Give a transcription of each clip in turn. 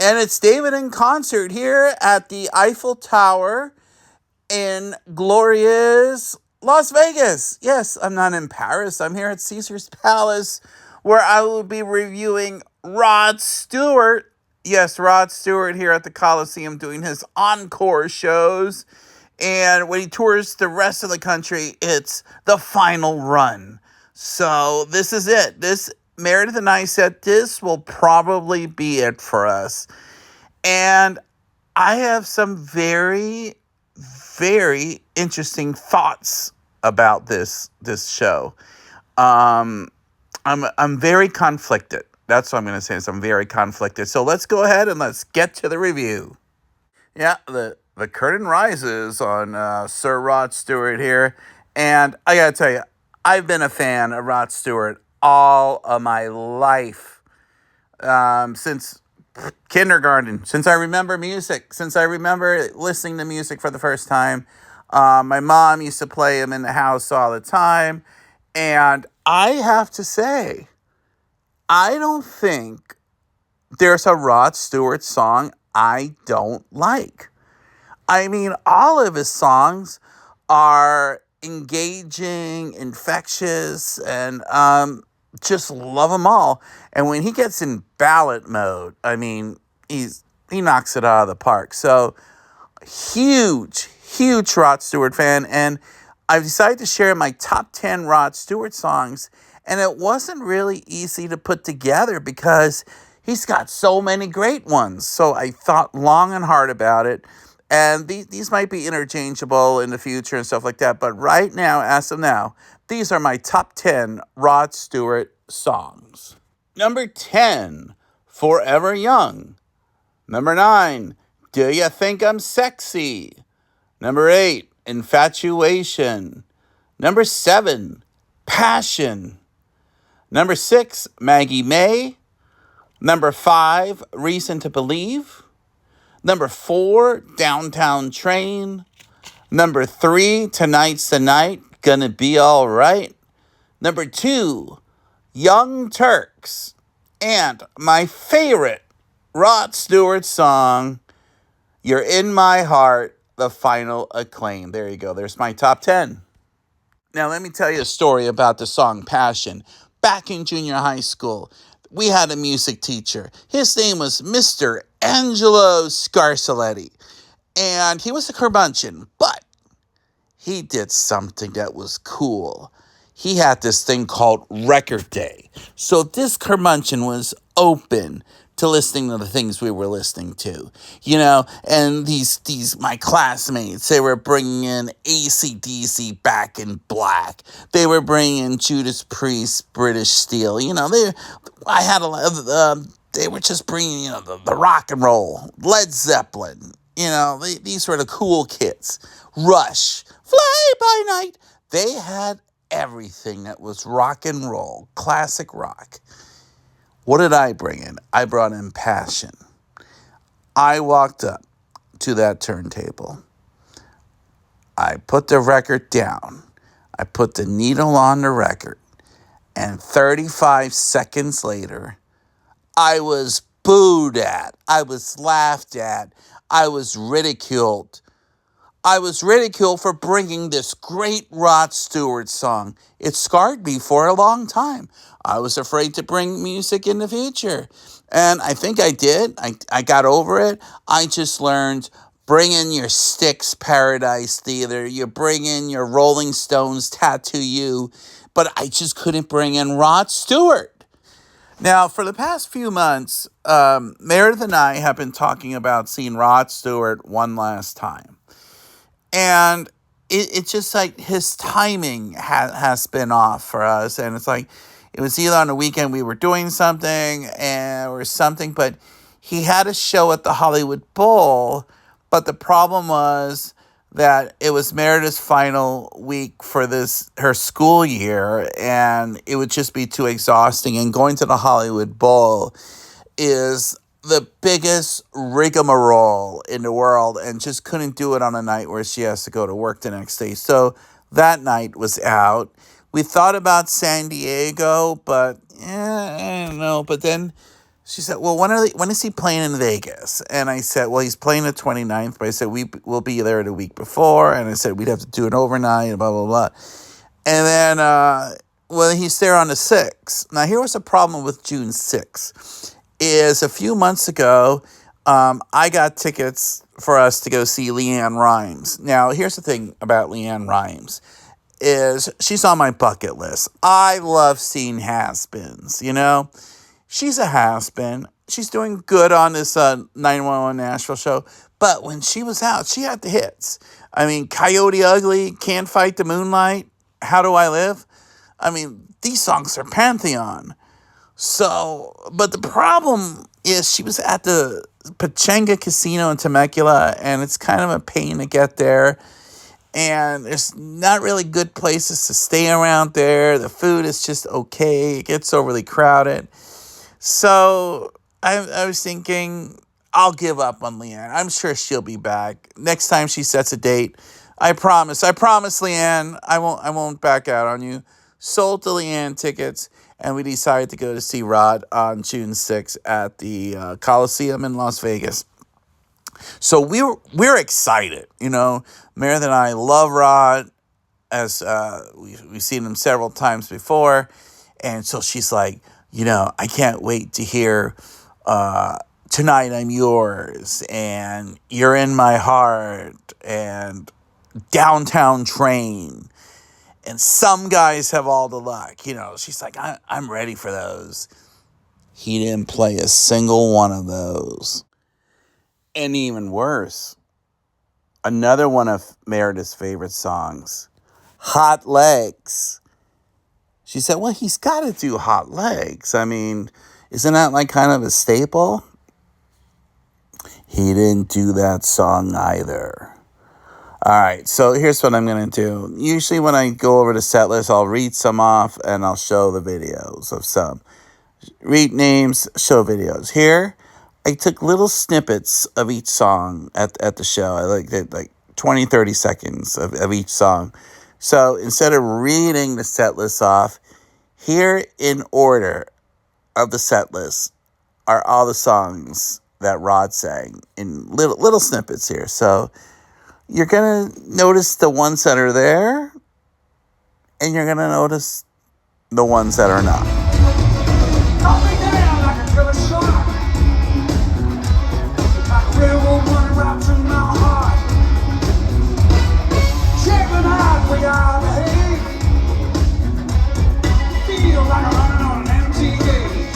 And it's David in concert here at the Eiffel Tower in glorious Las Vegas. Yes, I'm not in Paris. I'm here at Cesars Palace where I will be reviewing Rod Stewart. Yes, Rod Stewart here at the Coliseum doing his encore shows. And when he tours the rest of the country, it's the final run. So this is it. Meredith and I said this will probably be it for us. And I have some very, very interesting thoughts about this show. I'm very conflicted. That's what I'm going to say. Is I'm very conflicted. So let's go ahead and let's get to the review. Yeah, the curtain rises on Sir Rod Stewart here, and I gotta tell you, I've been a fan of Rod Stewart all of my life, since kindergarten, since I remember music, since I remember listening to music for the first time. My mom used to play him in the house all the time, and I have to say, I don't think there's a Rod Stewart song I don't like. I mean, all of his songs are engaging, infectious, and just love them all. And when he gets in ballad mode, I mean, he knocks it out of the park. So huge, huge Rod Stewart fan, and I've decided to share my top 10 Rod Stewart songs, and it wasn't really easy to put together because he's got so many great ones. So I thought long and hard about it. And these might be interchangeable in the future and stuff like that. But right now, as of now, these are my top 10 Rod Stewart songs. Number 10, Forever Young. Number 9, Do You Think I'm Sexy? Number 8, Infatuation. Number 7, Passion. Number 6, Maggie May. Number 5, Reason to Believe. Number 4, Downtown Train. Number 3, Tonight's the Night, Gonna Be Alright. Number 2, Young Turks. And my favorite Rod Stewart song, You're in My Heart, the final acclaim. There you go. There's my top 10. Now, let me tell you a story about the song Passion. Back in junior high school, we had a music teacher. His name was Mr. Angelo Scarceletti. And he was a curmudgeon, but he did something that was cool. He had this thing called Record Day. So this curmudgeon was open to listening to the things we were listening to, and these my classmates, they were bringing in AC/DC Back in Black. They were bringing in Judas Priest, British Steel. They were just bringing, the rock and roll, Led Zeppelin. These were the cool kids. Rush, Fly By Night. They had everything that was rock and roll, classic rock. What did I bring in? I brought in Passion. I walked up to that turntable. I put the record down. I put the needle on the record. And 35 seconds later, I was booed at. I was laughed at. I was ridiculed. I was ridiculed for bringing this great Rod Stewart song. It scarred me for a long time. I was afraid to bring music in the future. And I think I did. I got over it. I just learned, bring in your Styx Paradise Theater. You bring in your Rolling Stones Tattoo You. But I just couldn't bring in Rod Stewart. Now, for the past few months, Meredith and I have been talking about seeing Rod Stewart one last time. And it's just like his timing has been off for us. And it's like, it was either on the weekend we were doing something or something, but he had a show at the Hollywood Bowl. But the problem was that it was Meredith's final week for her school year, and it would just be too exhausting. And going to the Hollywood Bowl is the biggest rigmarole in the world, and just couldn't do it on a night where she has to go to work the next day. So that night was out. We thought about San Diego, but I don't know. But then She said, well, when is he playing in Vegas? And I said, well, he's playing the 29th, but I said, we'll be there the week before. And I said, we'd have to do it overnight, blah, blah, blah. And then, well, he's there on the 6th. Now, here was the problem with June 6th, is a few months ago, I got tickets for us to go see LeAnn Rimes. Now, here's the thing about LeAnn Rimes, is she's on my bucket list. I love seeing has-beens, you know? She's a has-been. She's doing good on this 911 Nashville show. But when she was out, she had the hits. I mean, Coyote Ugly, Can't Fight the Moonlight, How Do I Live? I mean, these songs are Pantheon. So, but the problem is she was at the Pechanga Casino in Temecula, and it's kind of a pain to get there. And there's not really good places to stay around there. The food is just okay. It gets overly crowded. So I was thinking, I'll give up on LeAnn. I'm sure she'll be back. Next time she sets a date, I promise, LeAnn, I won't back out on you. Sold the LeAnn tickets, and we decided to go to see Rod on June 6th at the Coliseum in Las Vegas. So we're excited, you know. Meredith and I love Rod, as we've seen him several times before, and so she's like, you know, I can't wait to hear Tonight I'm Yours, and You're in My Heart, and Downtown Train, and Some Guys Have All the Luck. You know, she's like, I'm ready for those. He didn't play a single one of those. And even worse, another one of Meredith's favorite songs, Hot Legs. She said, well, he's got to do Hot Legs. I mean, isn't that like kind of a staple? He didn't do that song either. All right, so here's what I'm going to do. Usually when I go over the set list, I'll read some off and I'll show the videos of some. Read names, show videos. Here, I took little snippets of each song at the show. I like 20, 30 seconds of each song. So instead of reading the set list off, here in order of the set list are all the songs that Rod sang in little snippets here. So you're going to notice the ones that are there, and you're going to notice the ones that are not. Cut me down like a killer shark. Like a railroad running right through my heart. Checking out we are the feel like I'm running on an empty gauge.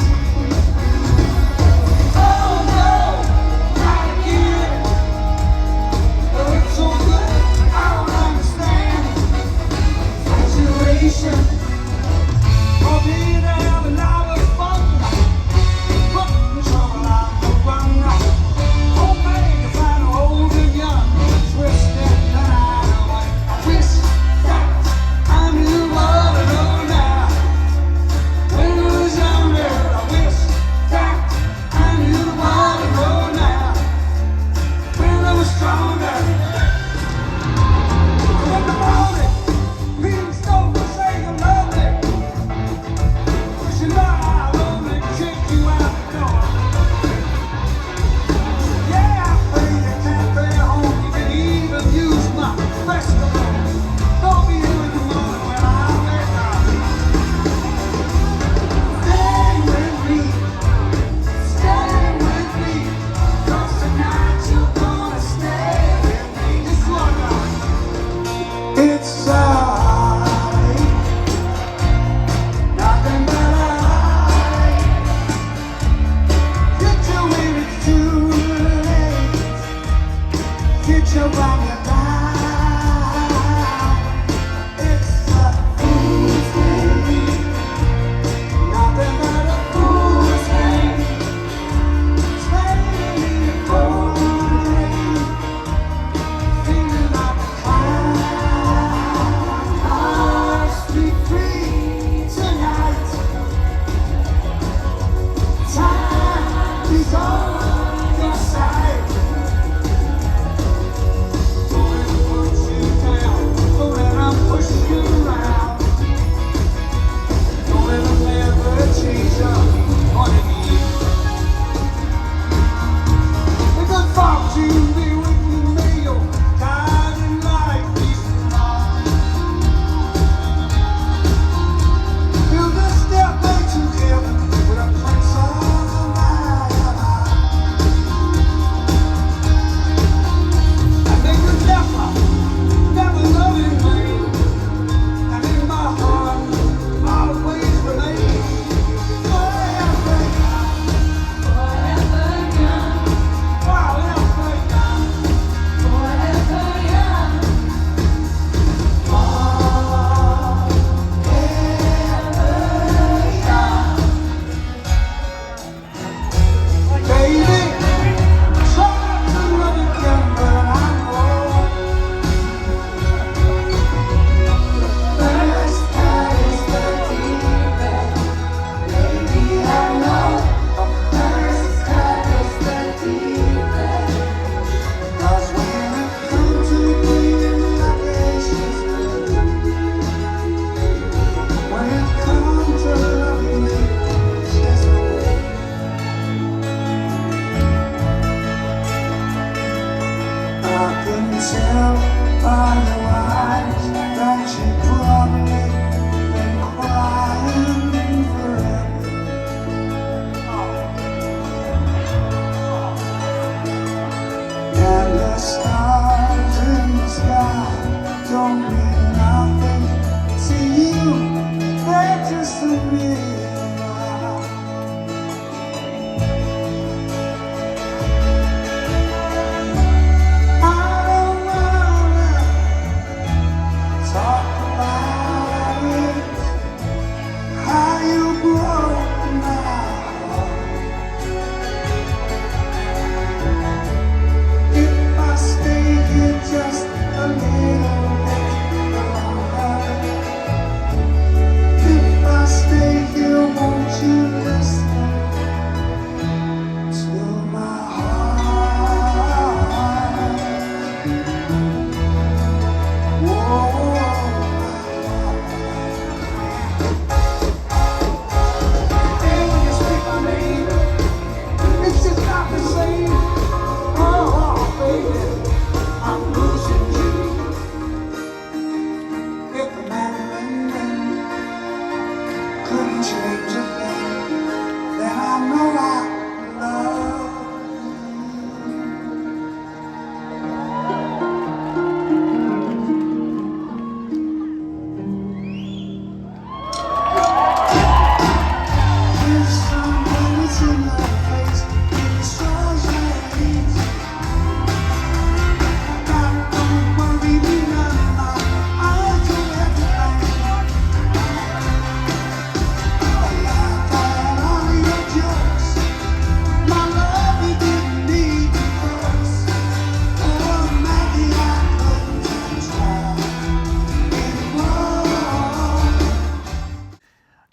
Oh no, not again. Oh, it's so good, I don't understand. Situation. Oh, being there and I was fun. Putting trouble out the run. Hoping to find an old and young. Twisted the night away. I wish that I knew what I know now. When I was younger, I wish that I knew what I know now. When I was stronger. In the morning, please don't forsake a lovely. 'Cause you know I'll only kick you out the door. Yeah, I pay you can't pay home. You can even use my festival. Don't be here in the morning when I wake up. Stay with me, 'cause tonight you're gonna stay with me. It's what it's alright, nothing but alright. Get you when it's too late. Get you while you're down. It's a fool's game, nothing but a fool's game. Playing in the cold rain, feeling like a clown. Hearts beat free tonight. Time is on your side. Don't let 'em put you down. Don't let 'em push you around. Don't let 'em ever change your point of view. tell by your eyes that you've probably been crying forever. And the stars in the sky don't mean nothing to you. They're just a mirror.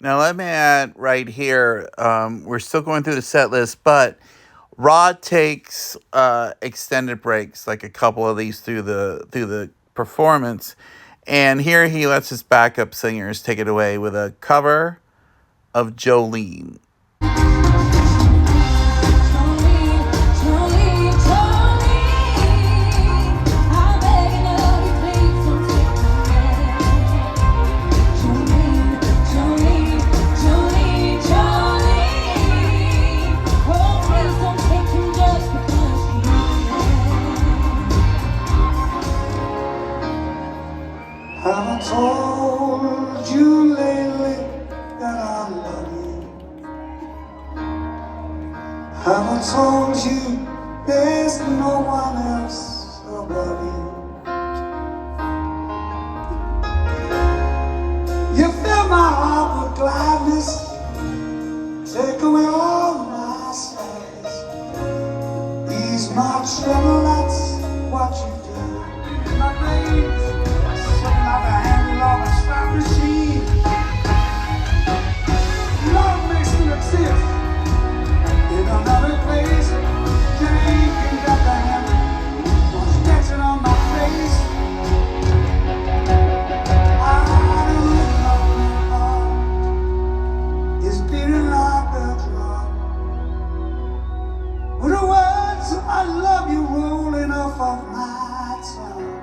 Now, let me add right here, we're still going through the set list, but Rod takes extended breaks, like a couple of these through the performance, and here he lets his backup singers take it away with a cover of Jolene. Have I told you lately that I love you? Have I told you there's no one else above you? You fill my heart with gladness, take away all my sadness, ease my trouble, that's what you do. My veins, something like a handle of a slot machine. Love makes me exist in another place. Jane can got the hammer, was dancing on my face. I don't know my heart is beating like a drum, with the words I love you rolling off of my tongue.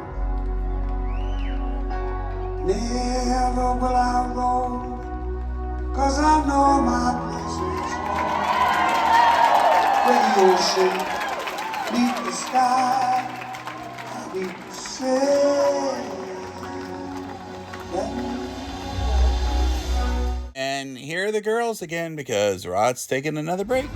Never will I roll, 'cause I know my place is home. Where the ocean meet the sky, I meet the sea. And here are the girls again because Rod's taking another break.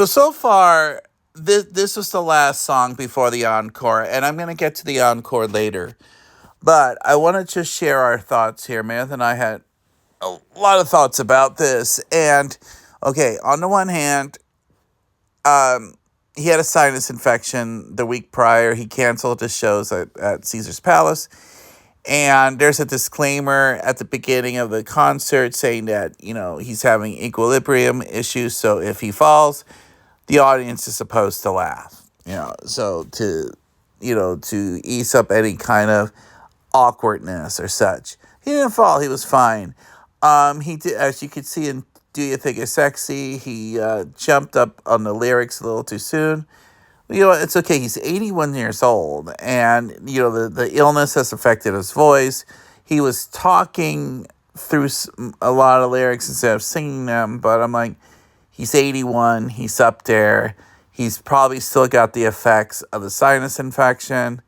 So far, this was the last song before the encore, and I'm going to get to the encore later. But I want to just share our thoughts here. Meredith and I had a lot of thoughts about this. And, okay, on the one hand, he had a sinus infection the week prior. He canceled his shows at Caesars Palace. And there's a disclaimer at the beginning of the concert saying that, he's having equilibrium issues. So if he falls, the audience is supposed to laugh. So to ease up any kind of awkwardness or such. He didn't fall. He was fine. He did, as you could see in Do You Think It's Sexy, he jumped up on the lyrics a little too soon. It's okay. He's 81 years old, and the illness has affected his voice. He was talking through a lot of lyrics instead of singing them, but I'm like, he's 81. He's up there. He's probably still got the effects of the sinus infection.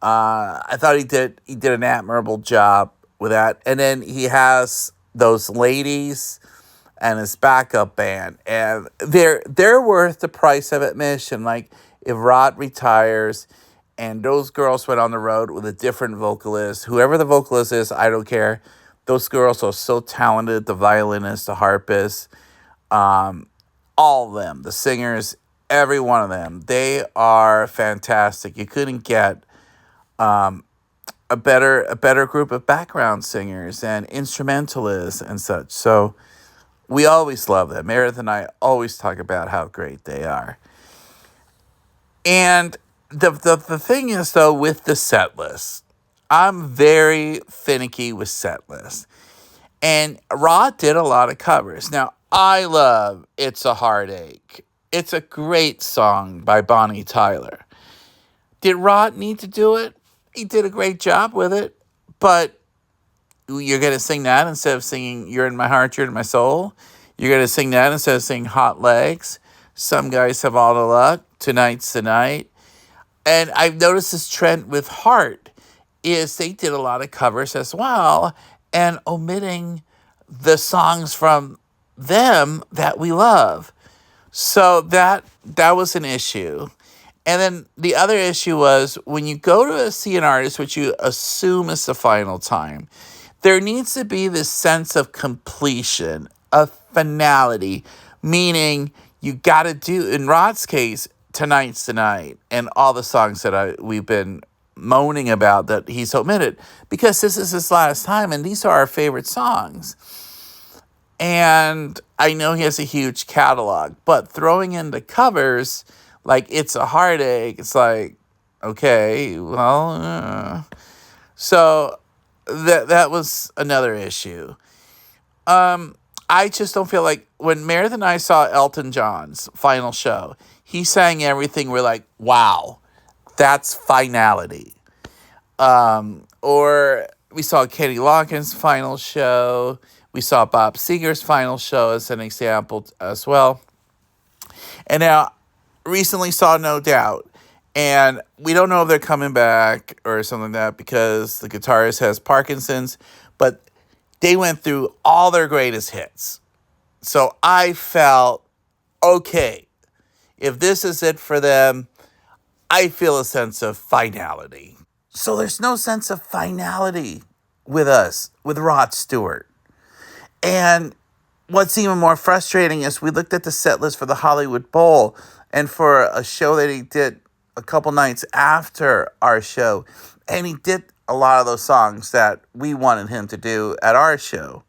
I thought he did an admirable job with that, and then he has those ladies and his backup band, and they're worth the price of admission. Like, if Rod retires and those girls went on the road with a different vocalist, whoever the vocalist is, I don't care. Those girls are so talented, the violinist, the harpist, all of them, the singers, every one of them, they are fantastic. You couldn't get a better group of background singers and instrumentalists and such. So we always love them. Meredith and I always talk about how great they are. And the thing is, though, with the set list, I'm very finicky with set lists. And Rod did a lot of covers. Now, I love It's a Heartache. It's a great song by Bonnie Tyler. Did Rod need to do it? He did a great job with it. But you're going to sing that instead of singing You're in My Heart, You're in My Soul? You're going to sing that instead of singing Hot Legs? Some Guys Have All the Luck? Tonight's the Night? And I've noticed this trend with Heart is they did a lot of covers as well and omitting the songs from them that we love. So that was an issue. And then the other issue was when you go to see an artist, which you assume is the final time, there needs to be this sense of completion, of finality, meaning you got to do, in Rod's case, Tonight's the Night, and all the songs that we've been moaning about that he's omitted, because this is his last time, and these are our favorite songs. And I know he has a huge catalog, but throwing in the covers, like It's a Heartache, it's like, okay, well, so that was another issue. I just don't feel like when Meredith and I saw Elton John's final show, he sang everything. We're like, wow, that's finality. Or we saw Kenny Loggins' final show. We saw Bob Seger's final show as an example as well. And now, recently saw No Doubt. And we don't know if they're coming back or something like that because the guitarist has Parkinson's. But they went through all their greatest hits. So I felt, okay, if this is it for them, I feel a sense of finality. So there's no sense of finality with us, with Rod Stewart. And what's even more frustrating is we looked at the set list for the Hollywood Bowl, and for a show that he did a couple nights after our show, and he did a lot of those songs that we wanted him to do at our show.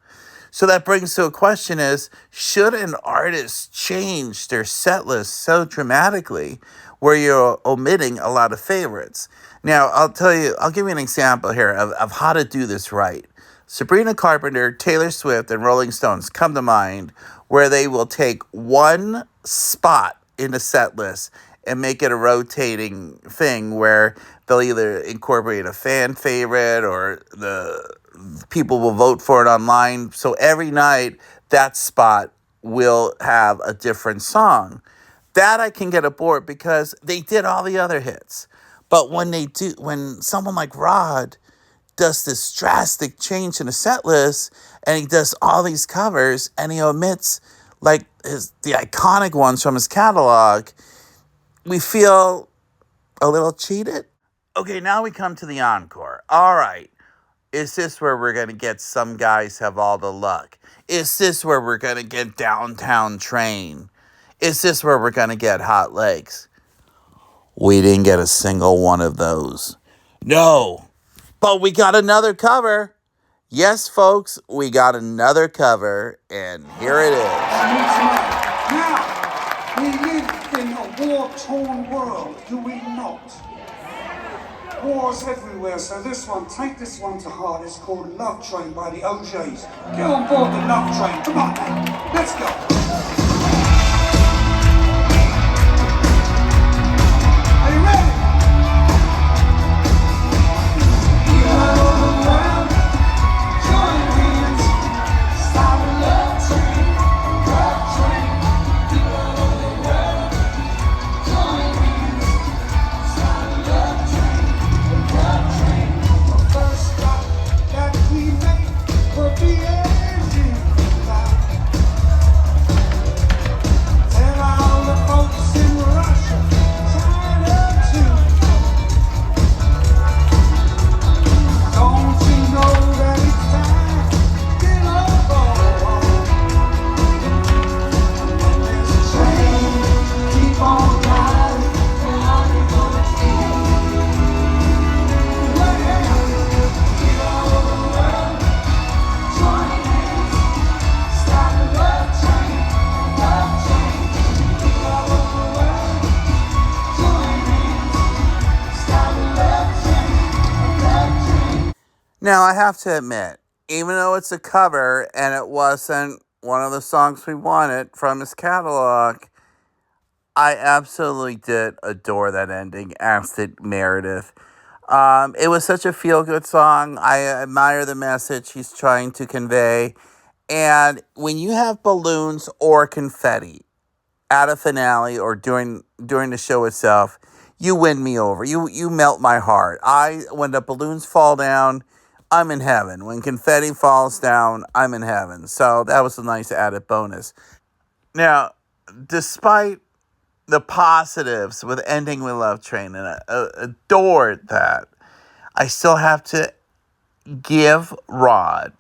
So that brings to a question is, should an artist change their set list so dramatically where you're omitting a lot of favorites? Now, I'll give you an example here of how to do this right. Sabrina Carpenter, Taylor Swift, and Rolling Stones come to mind, where they will take one spot in the set list and make it a rotating thing where they'll either incorporate a fan favorite or the people will vote for it online. So every night, that spot will have a different song. That I can get aboard because they did all the other hits. But when someone like Rod does this drastic change in the set list and he does all these covers and he omits like the iconic ones from his catalog, we feel a little cheated. Okay, now we come to the encore. All right. Is this where we're going to get Some Guys Have All the Luck? Is this where we're going to get Downtown Train? Is this where we're going to get Hot Legs? We didn't get a single one of those. No. But we got another cover. Yes, folks, we got another cover, and here it is. Now, we live in a war-torn world, do we not? Wars everywhere, so take this one to heart. It's called Love Train by the OJs. Get on board the Love Train. Come on now, let's go. Are you ready? Now, I have to admit, even though it's a cover and it wasn't one of the songs we wanted from his catalog, I absolutely did adore that ending, as did Meredith. It was such a feel-good song. I admire the message he's trying to convey. And when you have balloons or confetti at a finale or during the show itself, you win me over. You melt my heart. When the balloons fall down, I'm in heaven. When confetti falls down, I'm in heaven. So that was a nice added bonus. Now, despite the positives with ending with Love Train, and I adored that, I still have to give Rod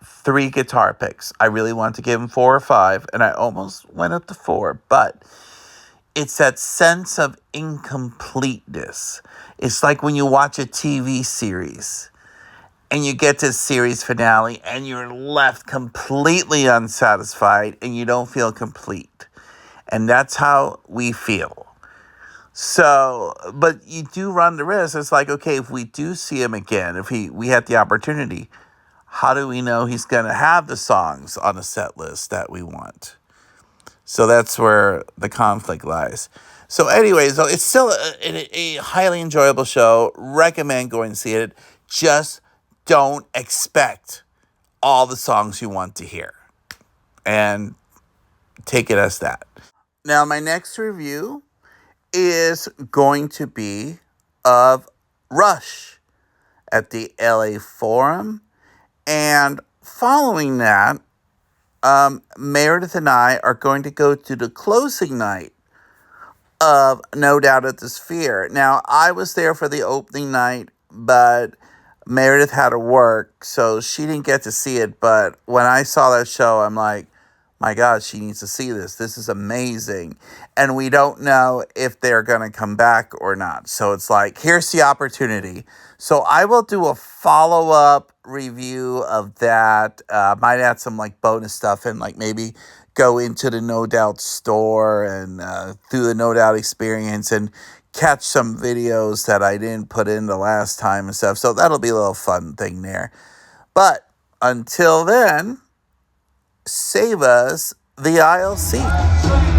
3 guitar picks. I really wanted to give him 4 or 5, and I almost went up to 4, but it's that sense of incompleteness. It's like when you watch a TV series and you get to the series finale and you're left completely unsatisfied and you don't feel complete. And that's how we feel. So, but you do run the risk. It's like, okay, if we do see him again, if we had the opportunity, how do we know he's going to have the songs on the set list that we want? So that's where the conflict lies. So anyways, though, it's still a highly enjoyable show. Recommend going to see it. Just don't expect all the songs you want to hear. And take it as that. Now, my next review is going to be of Rush at the LA Forum. And following that, Meredith and I are going to go to the closing night of No Doubt at the Sphere. Now, I was there for the opening night, but Meredith had to work, so she didn't get to see it. But when I saw that show, I'm like, my God, she needs to see this. This is amazing. And we don't know if they're going to come back or not. So it's like, here's the opportunity. So I will do a follow-up review of that. Might add some like bonus stuff and like maybe go into the No Doubt store and through the No Doubt experience and catch some videos that I didn't put in the last time and stuff. So that'll be a little fun thing there. But until then, save us the aisle seat.